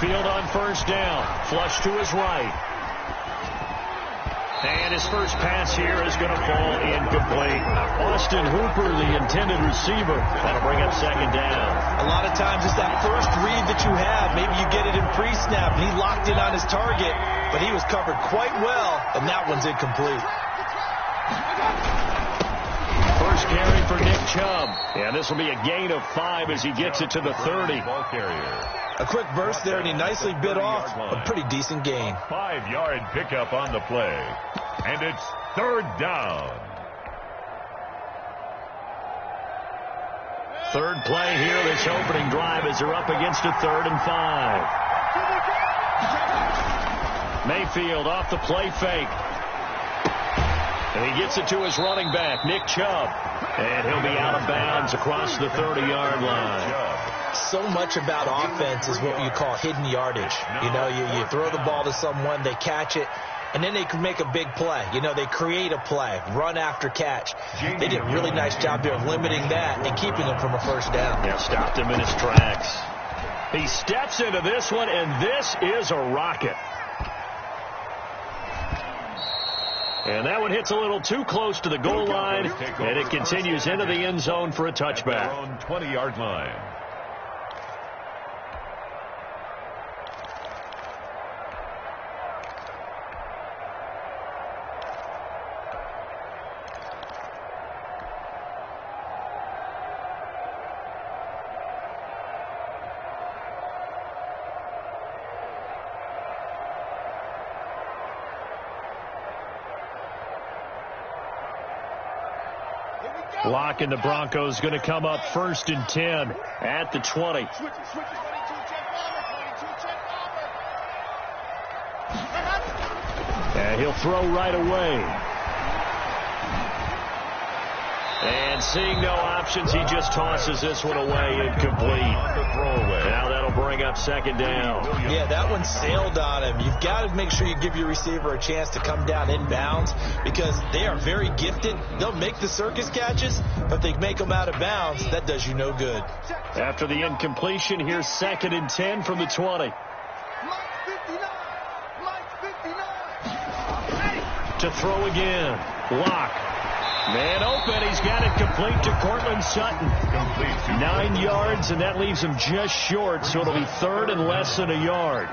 Mayfield on first down. Flush to his right. And his first pass here is going to fall incomplete. Austin Hooper, the intended receiver, that'll bring up second down. A lot of times it's that first read that you have. Maybe you get it in pre-snap, and he locked in on his target, but he was covered quite well, and that one's incomplete. First carry for Nick Chubb. And this will be a gain of 5 as he gets it to the 30. Ball carrier. A quick burst there, and he nicely bit off a pretty decent gain. 5-yard pickup on the play. And it's third down. Third play here, this opening drive as they're up against a 3rd and 5. Mayfield off the play fake. And he gets it to his running back, Nick Chubb. And he'll be out of bounds across the 30-yard line. So much about offense is what you call hidden yardage. You know, you throw the ball to someone, they catch it, and then they can make a big play. You know, they create a play, run after catch. They did a really nice job there of limiting that and keeping him from a first down. Yeah, stopped him in his tracks. He steps into this one, and this is a rocket. And that one hits a little too close to the goal line, and it continues into the end zone for a touchback. 20-yard line. Block, and the Broncos going to come up 1st and 10 at the 20. And he'll throw right away. And seeing no options, he just tosses this one away, incomplete. Now that'll bring up second down. Yeah, that one sailed on him. You've got to make sure you give your receiver a chance to come down inbounds because they are very gifted. They'll make the circus catches, but they make them out of bounds. That does you no good. After the incompletion, here's 2nd and 10 from the 20. To throw again. Lock. Man open. He's got it complete to Cortland Sutton. 9 yards, and that leaves him just short, so it'll be 3rd and less than a yard.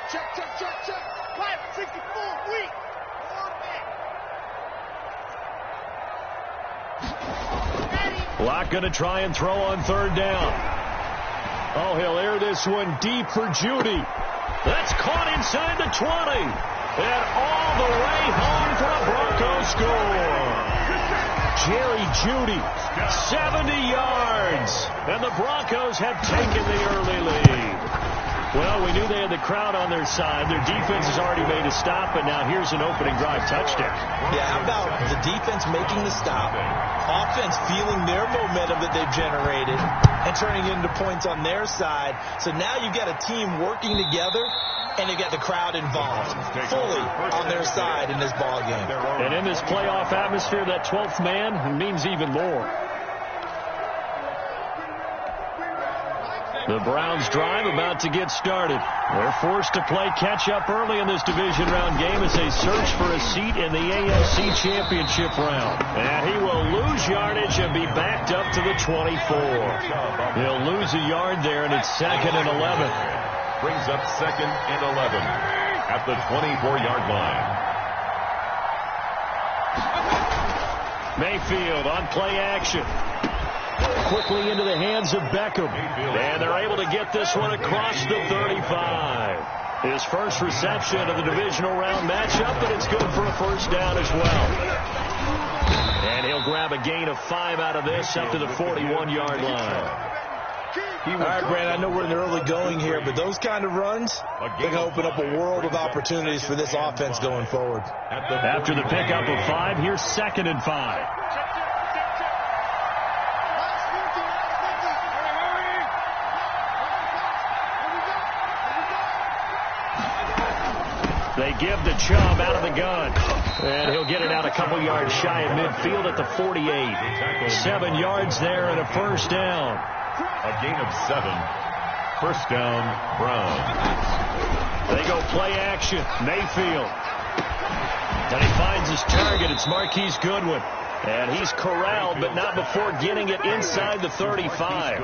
Check. 64, weak. Lock going to try and throw on 3rd down. Oh, he'll air this one deep for Judy. That's caught inside the 20. And all the way home for a Broncos score. Jerry Judy, 70 yards. And the Broncos have taken the early lead. Well, we knew they had the crowd on their side. Their defense has already made a stop, and now here's an opening drive touchdown. Yeah, how about the defense making the stop, offense feeling their momentum that they've generated, and turning it into points on their side. So now you've got a team working together, and they got the crowd involved fully on their side in this ball game. And in this playoff atmosphere, that 12th man means even more. The Browns drive about to get started. They're forced to play catch-up early in this division round game as they search for a seat in the AFC Championship round. And he will lose yardage and be backed up to the 24. He'll lose a yard there, and it's 2nd and 11. Brings up 2nd and 11 at the 24-yard line. Mayfield on play action. Quickly into the hands of Beckham. And they're able to get this one across the 35. His first reception of the divisional round matchup, and it's good for a first down as well. And he'll grab a gain of 5 out of this up to the 41-yard line. All right, Brandon, I know we're in the early going here, but those kind of runs, they can open up a world of opportunities for this offense going forward. After the pickup of 5, here's 2nd and 5. They give the Chubb out of the gun. And he'll get it out a couple yards shy of midfield at the 48. 7 yards there and a first down. A gain of 7. First down, Browns. They go play action. Mayfield. And he finds his target. It's Marquise Goodwin. And he's corralled, but not before getting it inside the 35.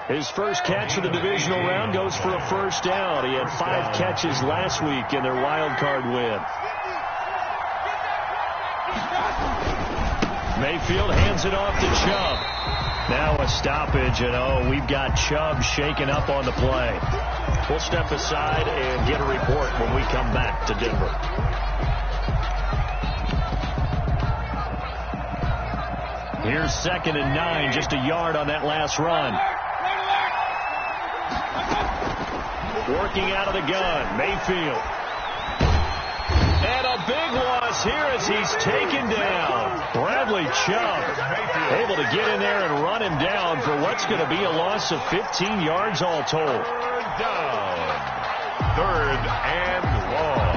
His first catch of the divisional round goes for a first down. He had 5 catches last week in their wild card win. Mayfield hands it off to Chubb. Now a stoppage, and we've got Chubb shaken up on the play. We'll step aside and get a report when we come back to Denver. Here's 2nd and 9, just a yard on that last run. Working out of the gun, Mayfield. And a big loss here as he's taken down. Bradley Chubb able to get in there and run him down for what's going to be a loss of 15 yards all told. Third down. 3rd and long.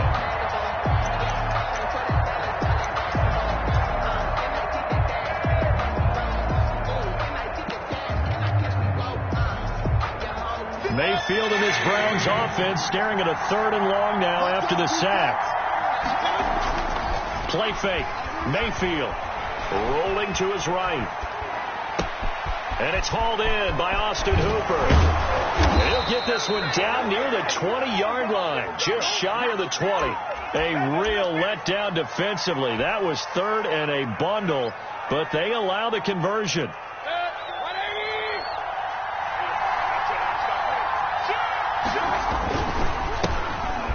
Mayfield and this Browns offense staring at a 3rd and long now after the sack. Play fake. Mayfield rolling to his right. And it's hauled in by Austin Hooper. And he'll get this one down near the 20-yard line, just shy of the 20. A real letdown defensively. That was 3rd and a bundle, but they allow the conversion.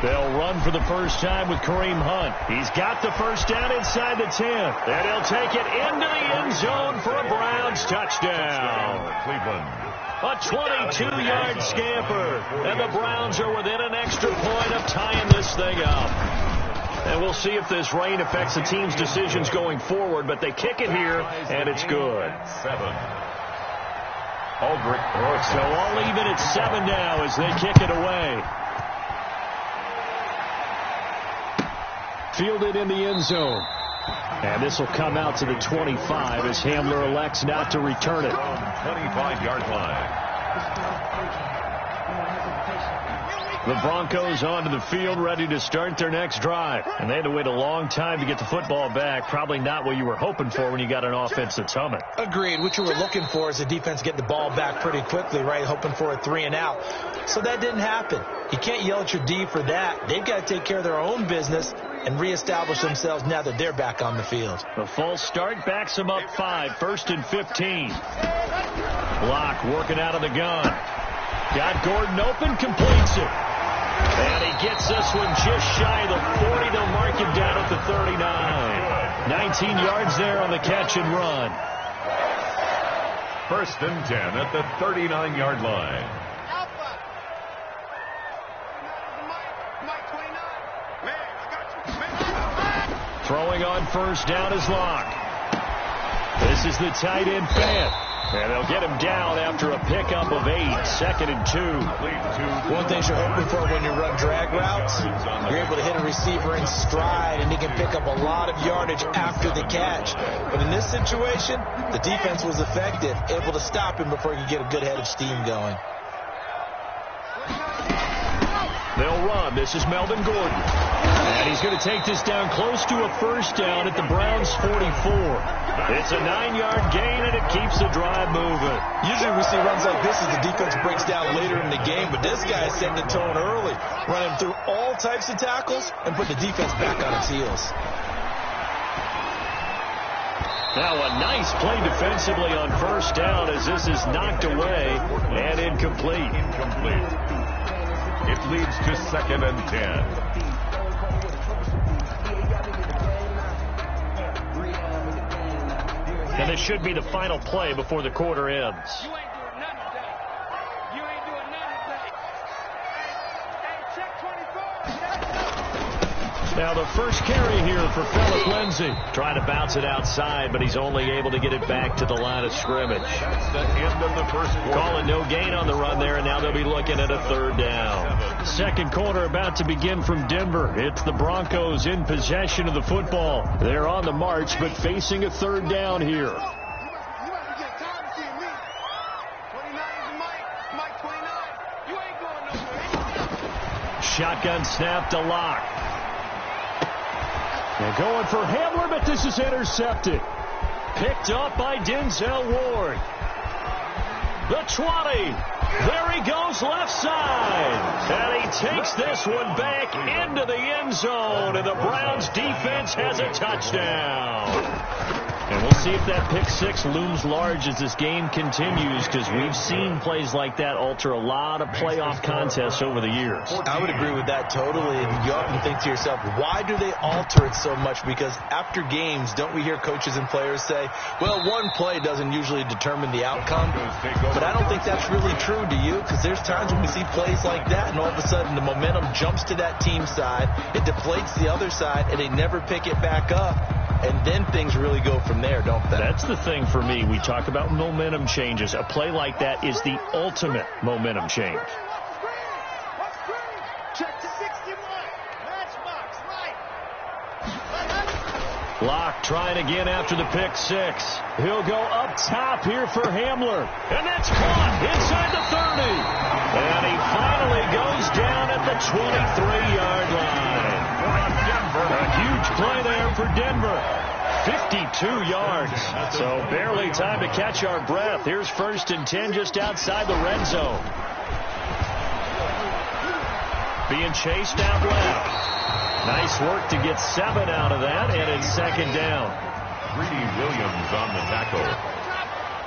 They'll run for the first time with Kareem Hunt. He's got the first down inside the 10. And he'll take it into the end zone for a Browns touchdown. Cleveland. A 22-yard scamper. And the Browns are within an extra point of tying this thing up. And we'll see if this rain affects the team's decisions going forward. But they kick it here, and it's good. 7. Aldrich. So all even at 7 now as they kick it away. Fielded in the end zone. And this will come out to the 25 as Hamler elects not to return it. 25-yard line. The Broncos onto the field ready to start their next drive. And they had to wait a long time to get the football back. Probably not what you were hoping for when you got an offense that's humming. Agreed. What you were looking for is the defense getting the ball back pretty quickly, right? Hoping for a 3 and out. So that didn't happen. You can't yell at your D for that. They've got to take care of their own business and reestablish themselves now that they're back on the field. The false start backs them up 5. 1st and 15. Block working out of the gun. Got Gordon open, completes it. And he gets this one just shy of the 40. They'll mark him down at the 39. 19 yards there on the catch and run. 1st and 10 at the 39-yard line. Throwing on first down is Locke. This is the tight end Fant. And they'll get him down after a pickup of 8. 2nd and 2. One thing you're hoping for when you run drag routes, you're able to hit a receiver in stride, and he can pick up a lot of yardage after the catch. But in this situation, the defense was effective, able to stop him before he could get a good head of steam going. They'll run. This is Melvin Gordon. And he's going to take this down close to a first down at the Browns' 44. It's a 9-yard gain, and it keeps the drive moving. Usually we see runs like this as the defense breaks down later in the game, but this guy is setting the tone early, running through all types of tackles and put the defense back on its heels. Now a nice play defensively on first down as this is knocked away and incomplete. It leads to 2nd and 10. And this should be the final play before the quarter ends. You ain't doing nothing today. You ain't doing nothing today. Hey, check 24. Now the first carry here for Phillip Lindsay. Trying to bounce it outside, but he's only able to get it back to the line of scrimmage. That's the end of the first quarter. Calling no gain on the run there, and now they'll be looking at a 3rd down. Second quarter about to begin from Denver. It's the Broncos in possession of the football. They're on the march, but facing a 3rd down here. You must be getting tired of seeing me. 29 is Mike. Mike 29. shotgun snap to Locke. And going for Hamler, but this is intercepted. Picked up by Denzel Ward. The 20. There he goes left side. And he takes this one back into the end zone. And the Browns defense has a touchdown. And we'll see if that pick six looms large as this game continues, because we've seen plays like that alter a lot of playoff contests over the years. I would agree with that totally. And you often think to yourself, why do they alter it so much? Because after games, don't we hear coaches and players say, well, one play doesn't usually determine the outcome. But I don't think that's really true, do you? Because there's times when we see plays like that, and all of a sudden the momentum jumps to that team side, it deflates the other side, and they never pick it back up. And then things really go from there, don't they? That's the thing for me. We talk about momentum changes. A play like that is the ultimate momentum change. Check 61. Matchbox, right. Locke trying again after the pick six. He'll go up top here for Hamler. And that's caught inside the 30. And he finally goes down at the 23-yard line. A huge play there for Denver. 52 yards. So barely time to catch our breath. Here's 1st and 10 just outside the red zone. Being chased out left. Nice work to get 7 out of that, and it's 2nd down. Greedy Williams on the tackle.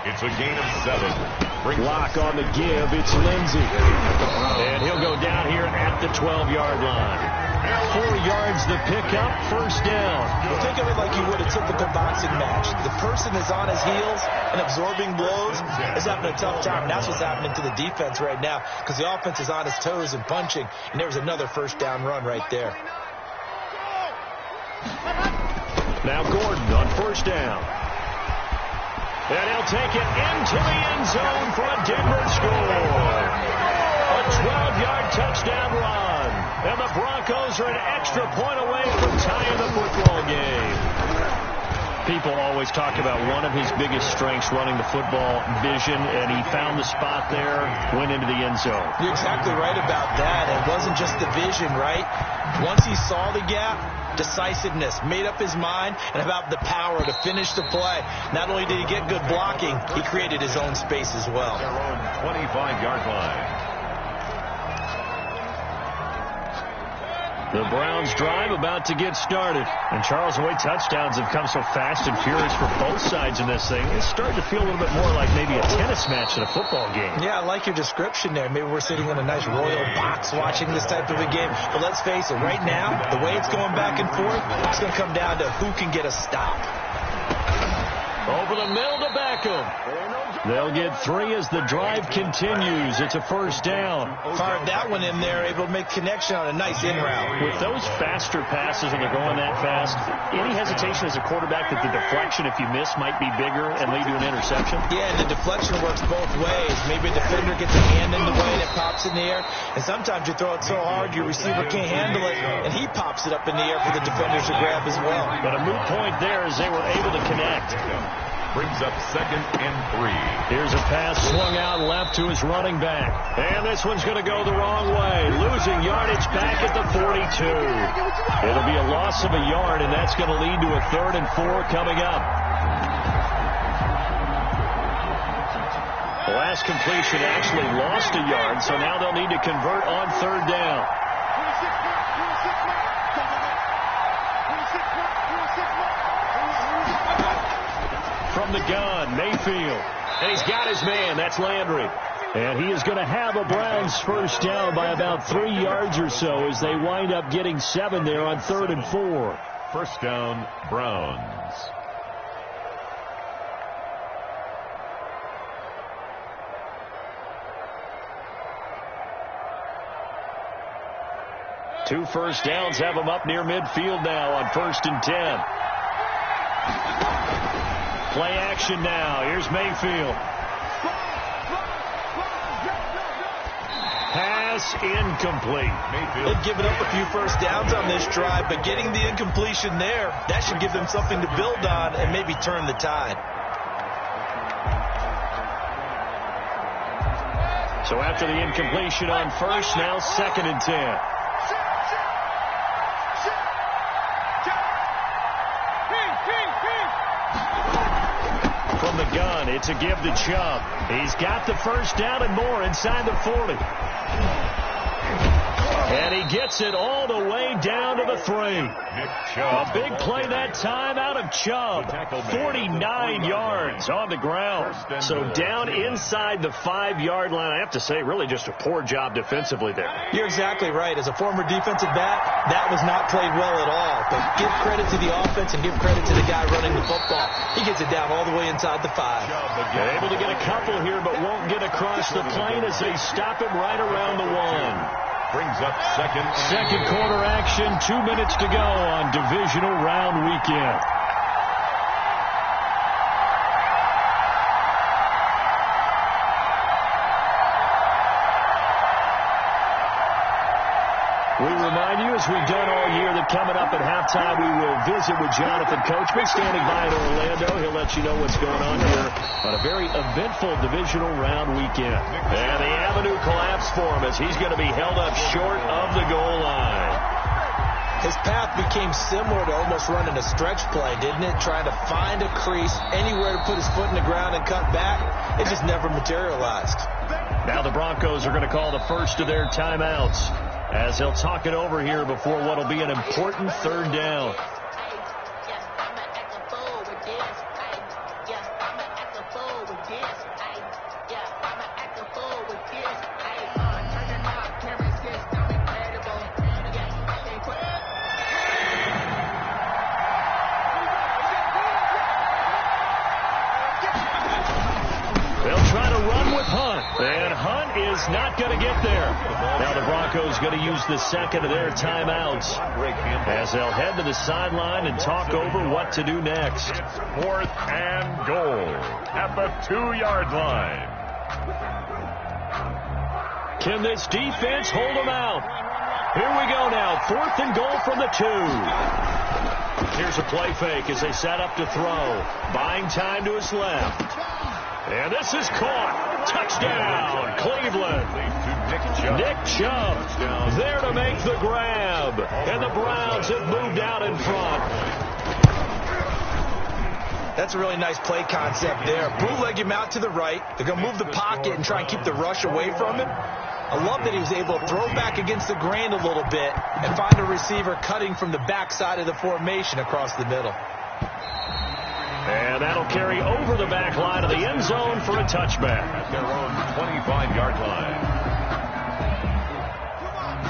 It's a gain of 7. Locke on the give. It's Lindsey. And he'll go down here at the 12-yard line. 4 yards the pickup, 1st down. Well, think of it like you would a typical boxing match. The person is on his heels and absorbing blows is having a tough time. That's what's happening to the defense right now, because the offense is on his toes and punching, and there was another 1st down run right there. Now Gordon on 1st down. And he'll take it into the end zone for a Denver score. A 12-yard touchdown run. And the Broncos are an extra point away from tying the football game. People always talk about one of his biggest strengths, running the football, vision, and he found the spot there, went into the end zone. You're exactly right about that. It wasn't just the vision, right? Once he saw the gap, decisiveness, made up his mind, and about the power to finish the play. Not only did he get good blocking, he created his own space as well. Their own 25-yard line. The Browns drive about to get started. And Charles, the way touchdowns have come so fast and furious for both sides in this thing, it's starting to feel a little bit more like maybe a tennis match in a football game. Yeah, I like your description there. Maybe we're sitting in a nice royal box watching this type of a game. But let's face it, right now, the way it's going back and forth, it's going to come down to who can get a stop. Over the middle to Beckham. They'll get 3 as the drive continues. It's a 1st down. Fired that one in there, able to make connection on a nice in route. With those faster passes and they're going that fast, any hesitation as a quarterback that the deflection, if you miss, might be bigger and lead to an interception? Yeah, and the deflection works both ways. Maybe a defender gets a hand in the way and it pops in the air. And sometimes you throw it so hard your receiver can't handle it, and he pops it up in the air for the defenders to grab as well. But a moot point there as they were able to connect. Brings up 2nd and 3. Here's a pass swung out left to his running back. And this one's going to go the wrong way. Losing yardage back at the 42. It'll be a loss of a yard, and that's going to lead to a 3rd and 4 coming up. The last completion actually lost a yard, so now they'll need to convert on 3rd down. From the gun, Mayfield. And he's got his man. That's Landry. And he is going to have a Browns 1st down by about 3 yards or so as they wind up getting 7 there on 3rd and 4. 1st down, Browns. Two 1st downs have them up near midfield now on 1st and 10. Play action now. Here's Mayfield. Pass incomplete. They've given up a few 1st downs on this drive, but getting the incompletion there, that should give them something to build on and maybe turn the tide. So after the incompletion on 1st, now 2nd and 10. gun. It's a give to Chubb. He's got the first down and more inside the 40. And he gets it all the way down to the 3. A big play that time out of Chubb. 49 yards on the ground. So down inside the 5-yard line. I have to say, really just a poor job defensively there. You're exactly right. As a former defensive back, that was not played well at all. But give credit to the offense and give credit to the guy running the football. He gets it down all the way inside the 5. They're able to get a couple here, but won't get across the plane as they stop him right around the 1. Brings up second quarter action, 2 minutes to go on divisional round weekend. We remind you, as we've done all year, that coming up at halftime, we will visit with Jonathan Coachman, standing by in Orlando. He'll let you know what's going on here on a very eventful divisional round weekend. And the avenue collapsed for him as he's going to be held up short of the goal line. His path became similar to almost running a stretch play, didn't it? Trying to find a crease, anywhere to put his foot in the ground and cut back. It just never materialized. Now the Broncos are going to call the first of their timeouts, as they'll talk it over here before what will be an important third down. And Hunt is not going to get there. Now the Broncos going to use the second of their timeouts as they'll head to the sideline and talk over what to do next. It's 4th and goal at the 2-yard line. Can this defense hold them out? Here we go now. 4th and goal from the 2. Here's a play fake as they set up to throw. Buying time to his left. And this is caught. Touchdown, Cleveland. Nick Chubb there to make the grab. And the Browns have moved out in front. That's a really nice play concept there. Bootleg him out to the right. They're going to move the pocket and try and keep the rush away from him. I love that he was able to throw back against the grain a little bit and find a receiver cutting from the backside of the formation across the middle. And that'll carry over the back line of the end zone for a touchback. At their own 25-yard line.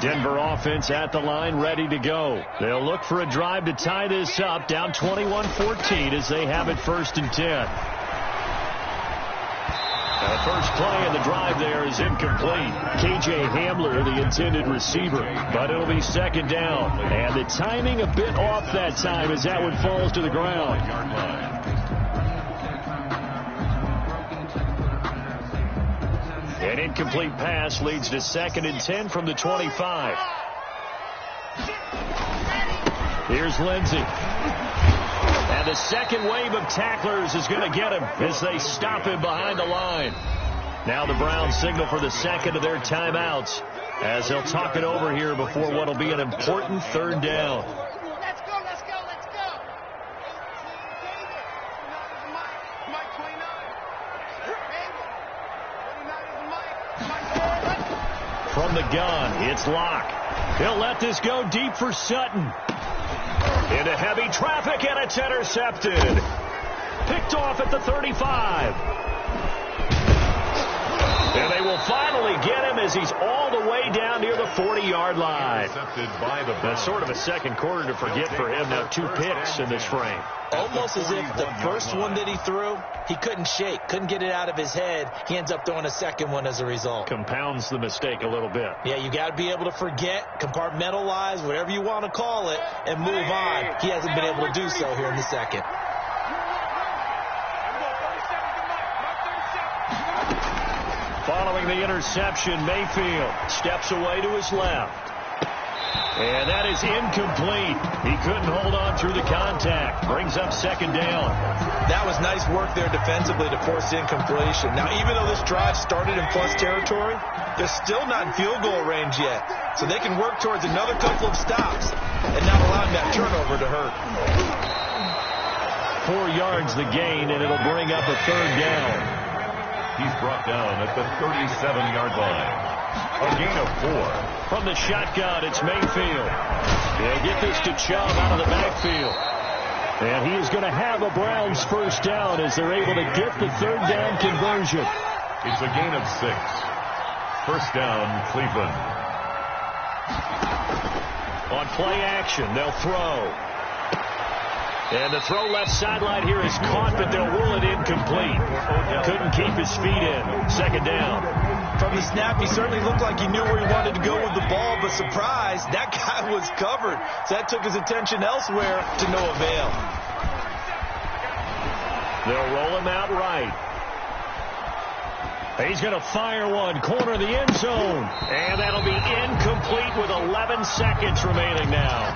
Denver offense at the line, ready to go. They'll look for a drive to tie this up, down 21-14 as they have it 1st and 10. Now the first play of the drive there is incomplete. KJ Hamler, the intended receiver, but it'll be 2nd down. And the timing a bit off that time as that one falls to the ground. An incomplete pass leads to 2nd and 10 from the 25. Here's Lindsey. And the second wave of tacklers is going to get him as they stop him behind the line. Now the Browns signal for the second of their timeouts as they'll talk it over here before what will be an important 3rd down. Let's go, let's go, let's go. From the gun, it's Locke. He'll let this go deep for Sutton. Into heavy traffic, and it's intercepted. Picked off at the 35. And they will finally get him as he's all the way down near the 40-yard line. That's sort of a second quarter to forget for him. Now 2 picks in this frame. Almost as if the first one that he threw, he couldn't shake, couldn't get it out of his head. He ends up throwing a second one as a result. Compounds the mistake a little bit. Yeah, you got to be able to forget, compartmentalize, whatever you want to call it, and move on. He hasn't been able to do so here in the second. Following the interception, Mayfield steps away to his left. And that is incomplete. He couldn't hold on through the contact. Brings up 2nd down. That was nice work there defensively to force incompletion. Now, even though this drive started in plus territory, they're still not in field goal range yet. So they can work towards another couple of stops and not allowing that turnover to hurt. 4 yards the gain, and it'll bring up a 3rd down. He's brought down at the 37-yard line. A gain of 4. From the shotgun, it's Mayfield. They'll get this to Chubb out of the backfield. And he is going to have a Browns first down as they're able to get the 3rd down conversion. It's a gain of 6. First down, Cleveland. On play action, they'll throw. And the throw left sideline here is caught, but they'll rule it incomplete. Couldn't keep his feet in. 2nd down. From the snap, he certainly looked like he knew where he wanted to go with the ball, but surprise, that guy was covered. So that took his attention elsewhere to no avail. They'll roll him out right. He's going to fire one, corner of the end zone. And that'll be incomplete with 11 seconds remaining now.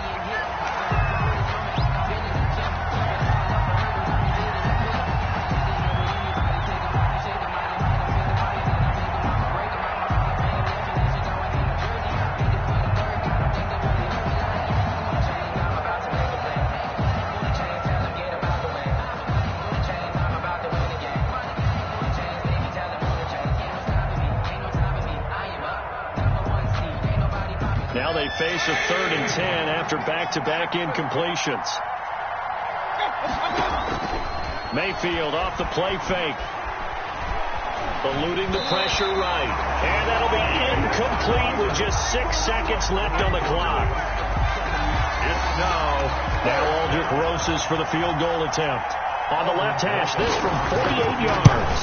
Now they face a 3rd and 10 after back-to-back incompletions. Mayfield off the play fake. Eluding the pressure right. And that'll be incomplete with just 6 seconds left on the clock. It's now Aldrich Rosas for the field goal attempt. On the left hash, this from 48 yards.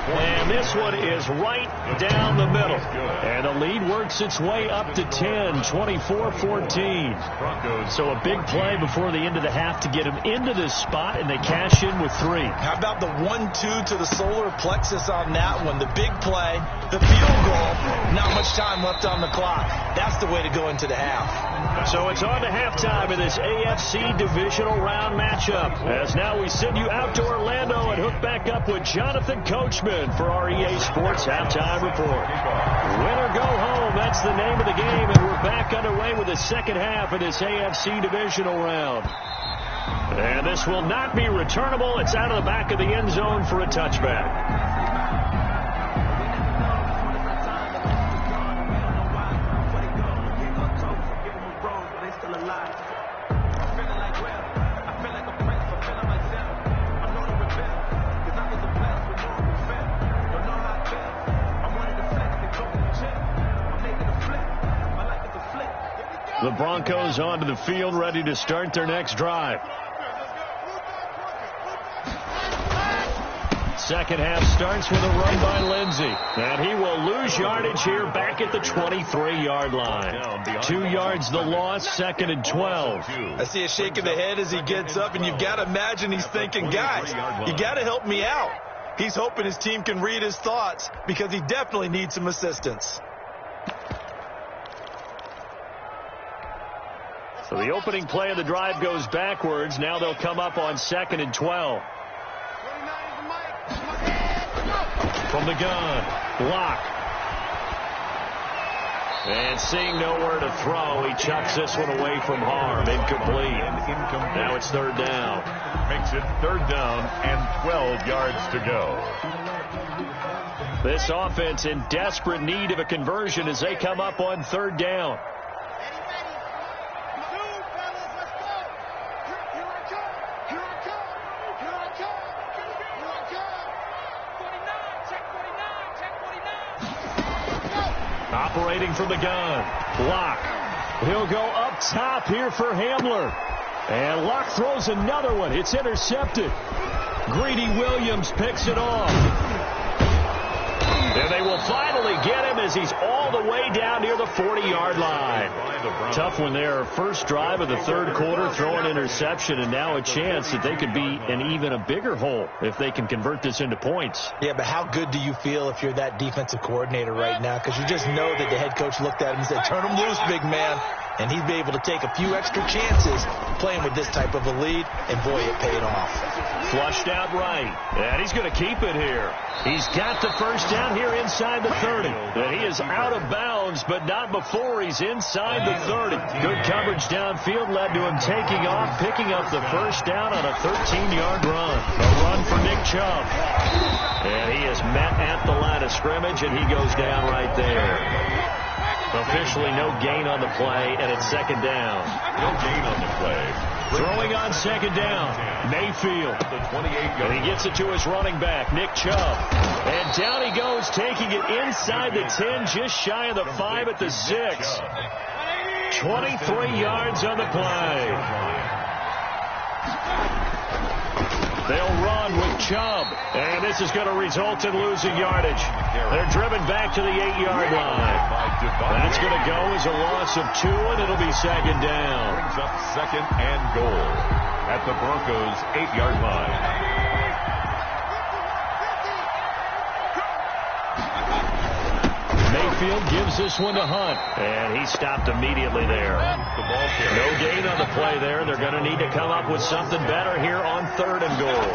And this one is right down the middle. And the lead works its way up to 10, 24-14. So a big play before the end of the half to get them into this spot, and they cash in with 3. How about the 1-2 to the solar plexus on that one? The big play, the field goal, not much time left on the clock. That's the way to go into the half. So it's on to halftime in this AFC divisional round matchup. As now we send you out to Orlando and hook back up with Jonathan Coachman for our EA Sports Halftime Report. Win or go home, that's the name of the game, and we're back underway with the second half of this AFC divisional round. And this will not be returnable. It's out of the back of the end zone for a touchback. The Broncos onto the field, ready to start their next drive. Second half starts with a run by Lindsey. And he will lose yardage here back at the 23-yard line. 2 yards the loss, 2nd and 12. I see a shake of the head as he gets up, and you've got to imagine he's thinking, guys, you got to help me out. He's hoping his team can read his thoughts because he definitely needs some assistance. So the opening play of the drive goes backwards. Now they'll come up on 2nd and 12. From the gun, block. And seeing nowhere to throw, he chucks this one away from harm. Incomplete. Now it's 3rd down. Makes it 3rd down and 12 yards to go. This offense in desperate need of a conversion as they come up on 3rd down. Operating from the gun. Locke. He'll go up top here for Hamler. And Locke throws another one. It's intercepted. Greedy Williams picks it off. And they will finally get him as he's all the way down near the 40-yard line. Tough one there. First drive of the 3rd quarter, throwing interception, and now a chance that they could be in even a bigger hole if they can convert this into points. Yeah, but how good do you feel if you're that defensive coordinator right now? Because you just know that the head coach looked at him and said, turn him loose, big man. And he'd be able to take a few extra chances playing with this type of a lead, and boy, it paid off. Flushed out right. And he's going to keep it here. He's got the first down here inside the 30. And he is out of bounds, but not before he's inside the 30. Good coverage downfield led to him taking off, picking up the first down on a 13-yard run. A run for Nick Chubb. And he is met at the line of scrimmage, and he goes down right there. Officially no gain on the play, and it's second down. No gain on the play. Throwing on second down, Mayfield. And he gets it to his running back, Nick Chubb. And down he goes, taking it inside the 10, just shy of the 5 at the 6. 23 yards on the play. They'll run with Chubb, and this is going to result in losing yardage. They're driven back to the 8-yard line. That's going to go as a loss of 2, and it'll be second down. Brings up second and goal at the Broncos' 8-yard line. Mayfield gives this one to Hunt, and he stopped immediately there. No gain on the play there. They're going to need to come up with something better here on 3rd and goal.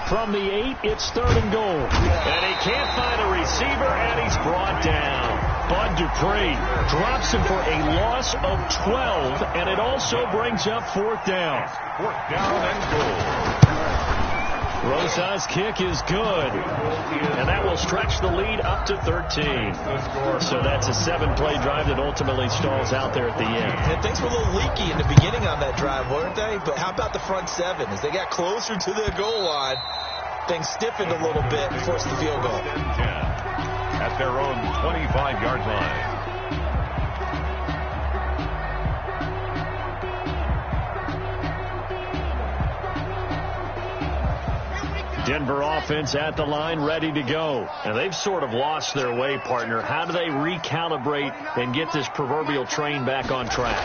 From the 8, it's 3rd and goal. And he can't find a receiver, and he's brought down. Bud Dupree drops him for a loss of 12, and it also brings up 4th down. 4th down and goal. Rosa's kick is good, and that will stretch the lead up to 13. So that's a 7-play drive that ultimately stalls out there at the end. And things were a little leaky in the beginning on that drive, weren't they? But how about the front 7? As they got closer to the goal line, things stiffened a little bit and forced the field goal. At their own 25-yard line. Denver offense at the line, ready to go. And they've sort of lost their way, partner. How do they recalibrate and get this proverbial train back on track?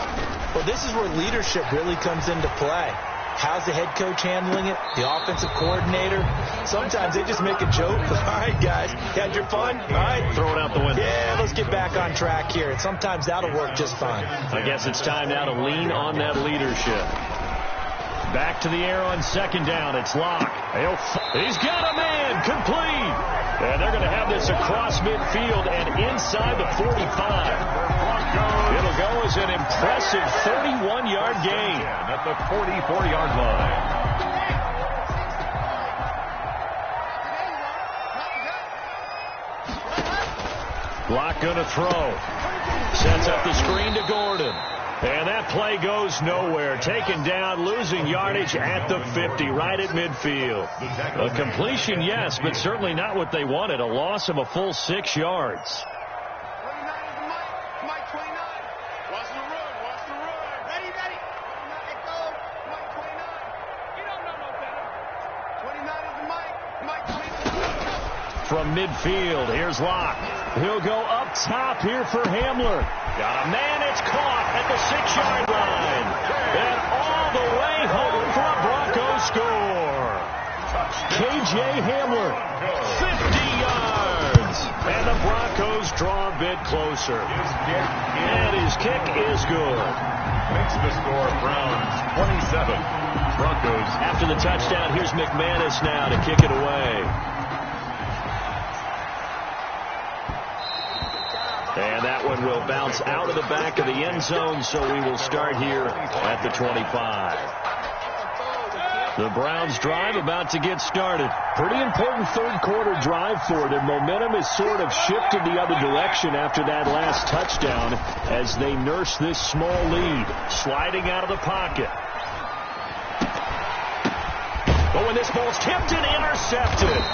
Well, this is where leadership really comes into play. How's the head coach handling it? The offensive coordinator? Sometimes they just make a joke. All right, guys, had your fun? All right. Throw it out the window. Yeah, let's get back on track here. And sometimes that'll work just fine. I guess it's time now to lean on that leadership. Back to the air on second down. It's Locke. He's got a man. Complete. And they're going to have this across midfield and inside the 45. It'll go as an impressive 31-yard gain. At the 44-yard line. Locke going to throw. Sets up the screen to Gordon. And that play goes nowhere. Taken down, losing yardage at the 50, right at midfield. A completion, yes, but certainly not what they wanted. A loss of a full 6 yards. From midfield, here's Locke. He'll go up top here for Hamler. Got a man, it's caught at the 6-yard line. And all the way home for a Broncos score. K.J. Hamler, 50 yards. And the Broncos draw a bit closer. And his kick is good. Makes the score Browns 27. Broncos. After the touchdown, here's McManus now to kick it away. And that one will bounce out of the back of the end zone, so we will start here at the 25. The Browns drive about to get started. Pretty important third quarter drive for them. Momentum has sort of shifted the other direction after that last touchdown as they nurse this small lead. Sliding out of the pocket. But when this ball's tipped and intercepted.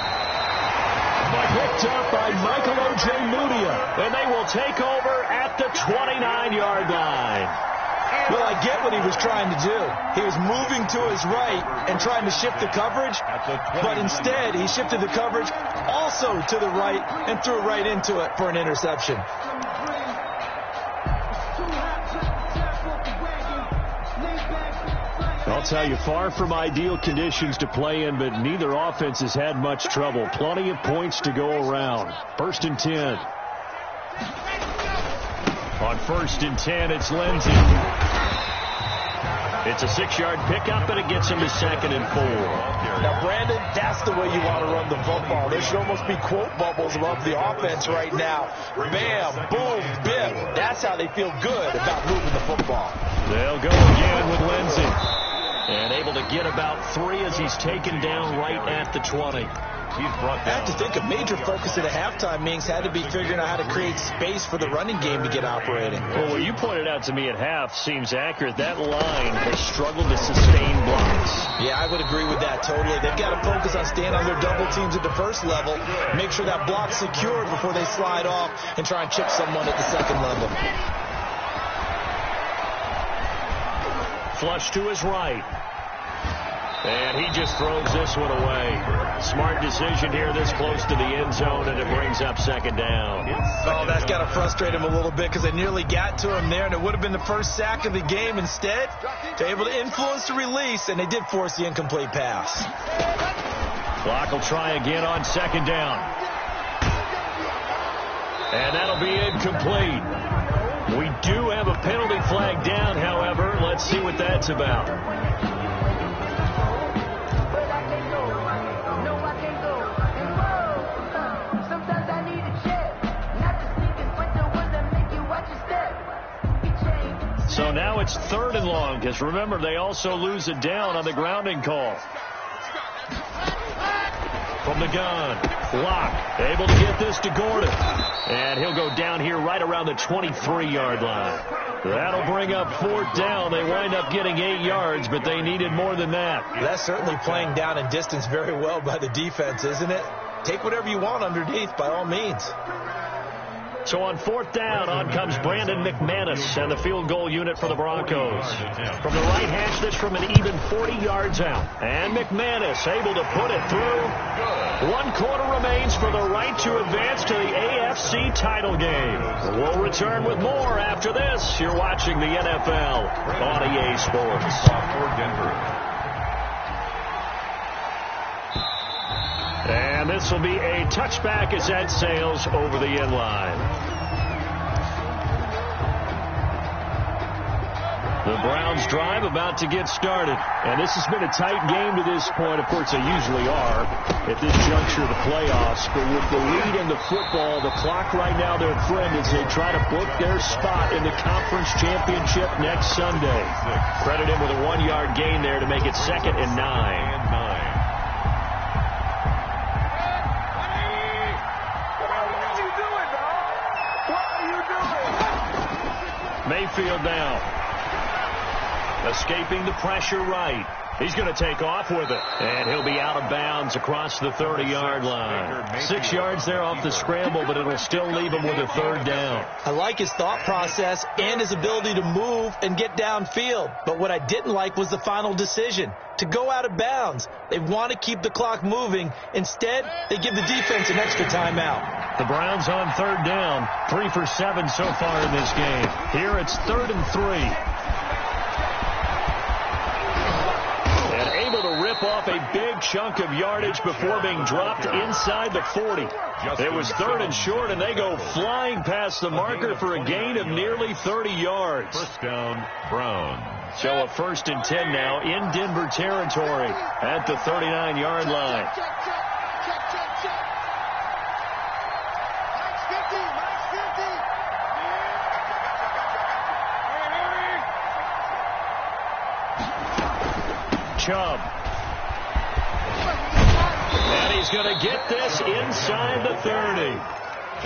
Picked up by Michael Ojemudia, and they will take over at the 29-yard line. Well, I get what he was trying to do. He was moving to his right and trying to shift the coverage, but instead he shifted the coverage also to the right and threw right into it for an interception. I'll tell you, far from ideal conditions to play in, but neither offense has had much trouble. Plenty of points to go around. 1st and 10. On 1st and 10, it's Lindsey. It's a 6-yard pickup, and it gets him to 2nd and 4. Now, Brandon, that's the way you want to run the football. There should almost be quote bubbles above the offense right now. Bam, boom, bim. That's how they feel good about moving the football. They'll go again with Lindsey. And able to get about 3 as he's taken down right at the 20. I have to think a major focus at a halftime, Minks, had to be figuring out how to create space for the running game to get operating. Well, what you pointed out to me at half seems accurate. That line has struggled to sustain blocks. Yeah, I would agree with that totally. They've got to focus on staying on their double teams at the first level, make sure that block's secured before they slide off and try and chip someone at the second level. Flush to his right. And he just throws this one away. Smart decision here this close to the end zone, and it brings up 2nd down. Oh, that's got to frustrate him a little bit because they nearly got to him there, and it would have been the first sack of the game. Instead, they're able to influence the release, and they did force the incomplete pass. Clock will try again on 2nd down. And that'll be incomplete. We do have a penalty flag down, however. Let's see what that's about. So now it's 3rd and long, because remember, they also lose it down on the grounding call. From the gun, Locke, able to get this to Gordon. And he'll go down here right around the 23-yard line. That'll bring up 4th down. They wind up getting 8 yards, but they needed more than that. That's certainly playing down in distance very well by the defense, isn't it? Take whatever you want underneath, by all means. So on 4th down, on comes Brandon McManus and the field goal unit for the Broncos. From the right hash, this from an even 40 yards out. And McManus able to put it through. 1 quarter remains for the right to advance to the AFC title game. We'll return with more after this. You're watching the NFL on EA Sports. And this will be a touchback as that sails over the end line. The Browns drive about to get started. And this has been a tight game to this point. Of course, they usually are at this juncture of the playoffs. But with the lead in the football, the clock right now, their friend, as they try to book their spot in the conference championship next Sunday. Credit him with a 1-yard gain there to make it 2nd and 9. Mayfield now. Escaping the pressure right. He's going to take off with it. And he'll be out of bounds across the 30-yard line. 6 yards there off the scramble, but it'll still leave him with a 3rd down. I like his thought process and his ability to move and get downfield. But what I didn't like was the final decision, to go out of bounds. They want to keep the clock moving. Instead, they give the defense an extra timeout. The Browns on 3rd down. 3 for 7 so far in this game. Here it's 3rd and 3. Off a big chunk of yardage before being dropped inside the 40. It was 3rd and short, and they go flying past the marker for a gain of nearly 30 yards. 1st down, Browns. So a 1st and 10 now in Denver territory at the 39-yard line. Chubb. And he's going to get this inside the 30.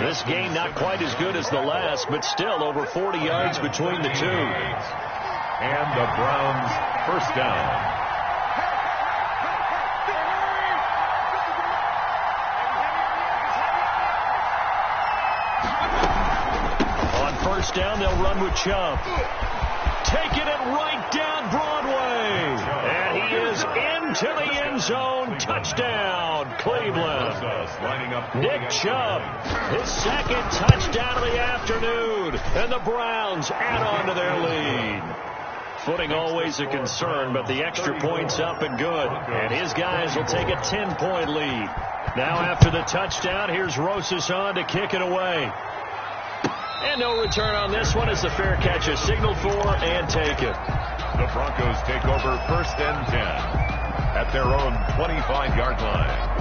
This game not quite as good as the last, but still over 40 yards between the two. And the Browns 1st down. On 1st down, they'll run with Chubb. Taking it right down Broadway. And he is into the end zone. Touchdown, Cleveland. Nick Chubb, his 2nd touchdown of the afternoon. And the Browns add on to their lead. Footing always a concern, but the extra point's up and good. And his guys will take a 10-point lead. Now after the touchdown, here's Rosas on to kick it away. And no return on this one as the fair catch is signaled for and taken. The Broncos take over 1st and 10 at their own 25-yard line.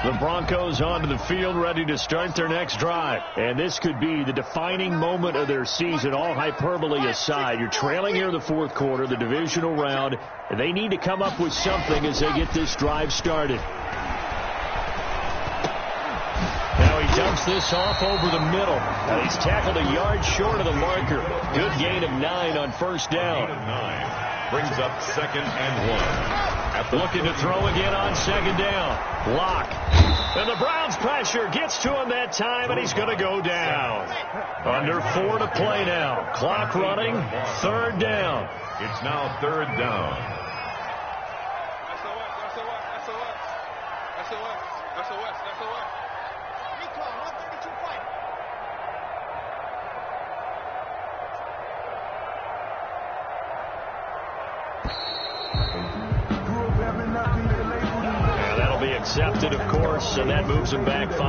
The Broncos onto the field, ready to start their next drive. And this could be the defining moment of their season, all hyperbole aside. You're trailing here in the fourth quarter, the divisional round, and they need to come up with something as they get this drive started. Now he dumps this off over the middle. Now he's tackled a yard short of the marker. Good gain of 9 on first down. Brings up 2nd and 1. Looking to throw again on 2nd down. Block. And the Browns pressure gets to him that time, and he's going to go down. Under 4 to play now. Clock running. 3rd down. It's now 3rd down. Accepted, of course, and that moves him back 5.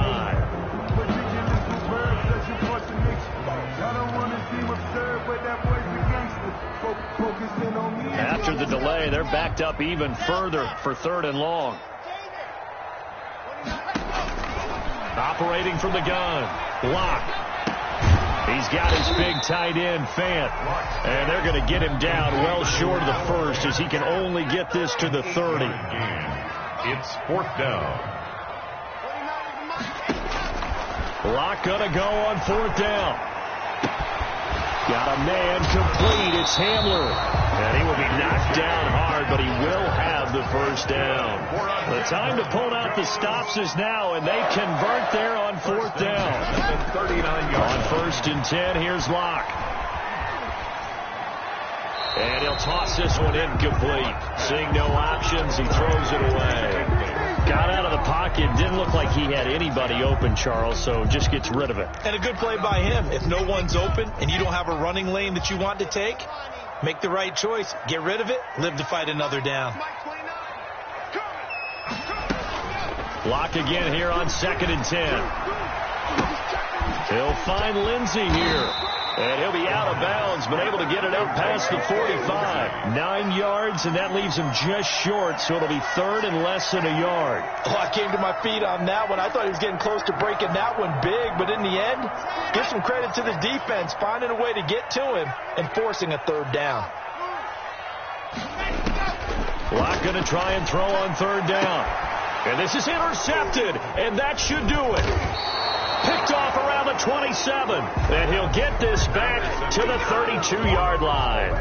After the delay, they're backed up even further for 3rd and long. Operating from the gun. Block. He's got his big tight end, Fant. And they're going to get him down well short of the first as he can only get this to the 30. It's 4th down. Lock gonna go on 4th down. Got a man complete. It's Hamler. And he will be knocked down hard, but he will have the first down. The time to pull out the stops is now, and they convert there on 4th down. 39 On 1st and 10, here's Lock. And he'll toss this one incomplete. Seeing no options, he throws it away. Got out of the pocket. Didn't look like he had anybody open, Charles, so just gets rid of it. And a good play by him. If no one's open and you don't have a running lane that you want to take, make the right choice. Get rid of it. Live to fight another down. Lock again here on 2nd and 10. He'll find Lindsey here. And he'll be out of bounds, but able to get it out past the 45. 9 yards, and that leaves him just short, so it'll be 3rd and less than a yard. Oh, I came to my feet on that one. I thought he was getting close to breaking that one big, but in the end, give some credit to the defense, finding a way to get to him and forcing a 3rd down. Lock going to try and throw on 3rd down. And this is intercepted, and that should do it. Picked off around the 27, and he'll get this back to the 32-yard line.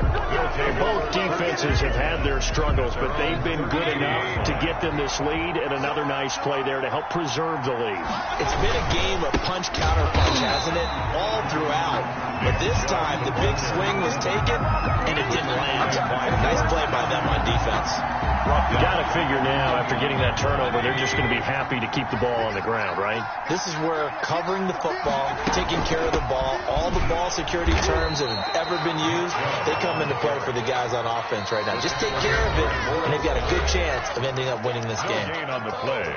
Both defenses have had their struggles, but they've been good enough to get them this lead, and another nice play there to help preserve the lead. It's been a game of punch-counter-punch, hasn't it? All throughout. But this time, the big swing was taken, and it didn't land. Nice play by them on defense. You got to figure now, after getting that turnover, they're just going to be happy to keep the ball on the ground, right? This is where covering the football, taking care of the ball, all the ball security terms that have ever been used, they come into play for the guys on offense right now. Just take care of it, and they've got a good chance of ending up winning this game. Gain on the play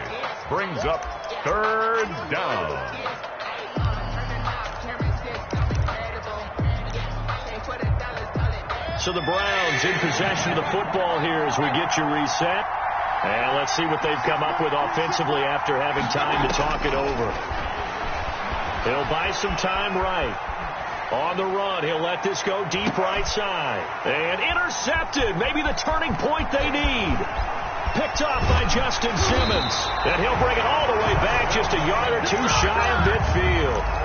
brings up 3rd down. So the Browns in possession of the football here as we get you reset. And let's see what they've come up with offensively after having time to talk it over. He'll buy some time right. On the run, he'll let this go deep right side. And intercepted. Maybe the turning point they need. Picked off by Justin Simmons. And he'll bring it all the way back just a yard or two shy of midfield.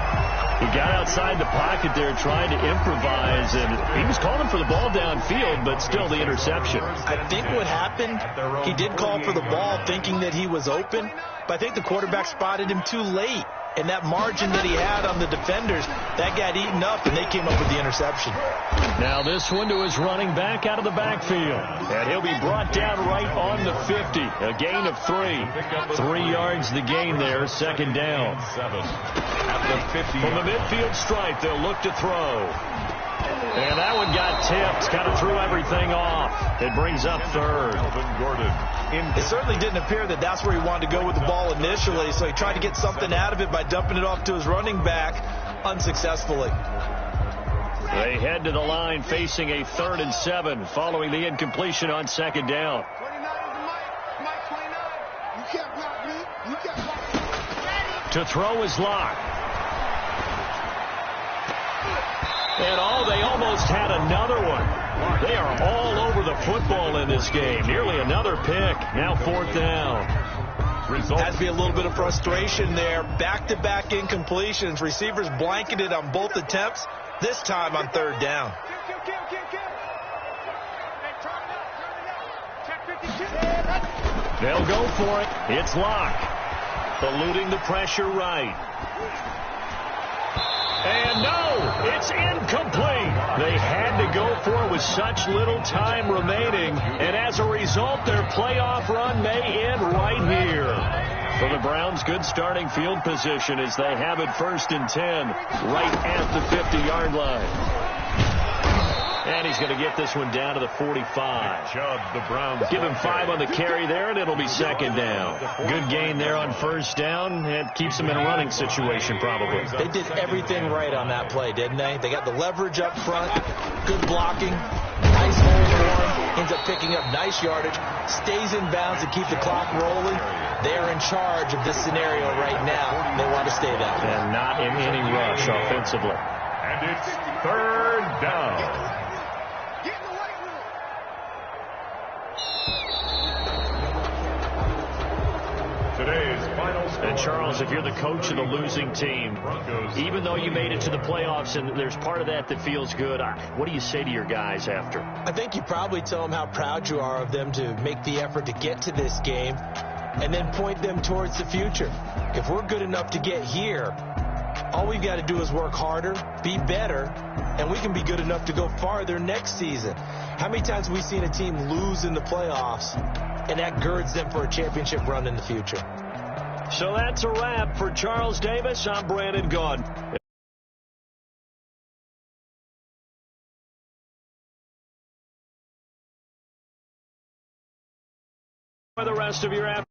He got outside the pocket there trying to improvise, and he was calling for the ball downfield, but still the interception. I think what happened, he did call for the ball thinking that he was open, but I think the quarterback spotted him too late. And that margin that he had on the defenders, that got eaten up, and they came up with the interception. Now this one to his running back out of the backfield. And he'll be brought down right on the 50. A gain of 3. 3 yards the gain there, 2nd down. From the midfield stripe, they'll look to throw. And that one got tipped, kind of threw everything off. It brings up 3rd. It certainly didn't appear that that's where he wanted to go with the ball initially, so he tried to get something out of it by dumping it off to his running back. unsuccessfully. They head to the line facing a 3rd and 7 following the incompletion on 2nd down. 29 is the mic. Mike 29. You can't block me. You can't block me. To throw is Locke. And they almost had another one. They are all over the football in this game. Nearly another pick. Now 4th down. Has to be a little bit of frustration there. Back-to-back incompletions. Receivers blanketed on both attempts. This time on 3rd down. Kill. Hey, turn it up. Check 52. They'll go for it. It's Locke. Eluding the pressure right. And no, it's incomplete. They had to go for it with such little time remaining. And as a result, their playoff run may end right here. For the Browns, good starting field position as they have it 1st and 10 right at the 50-yard line. And he's going to get this one down to the 45. The Browns Give him 5 on the carry there, and it'll be 2nd down. Good gain there on 1st down. It keeps them in a running situation, probably. They did everything right on that play, didn't they? They got the leverage up front, good blocking, nice hold for him, ends up picking up nice yardage, stays in bounds to keep the clock rolling. They are in charge of this scenario right now. They want to stay that way. And not in any rush offensively. And it's 3rd down. Get in the weight room. Today's final score. And Charles, if you're the coach of the losing team, even though you made it to the playoffs and there's part of that feels good, what do you say to your guys after? I think you probably tell them how proud you are of them to make the effort to get to this game and then point them towards the future. If we're good enough to get here, all we've got to do is work harder, be better, and we can be good enough to go farther next season. How many times have we seen a team lose in the playoffs, and that girds them for a championship run in the future? So that's a wrap. For Charles Davis, I'm Brandon Gaudin. For the rest of your afternoon.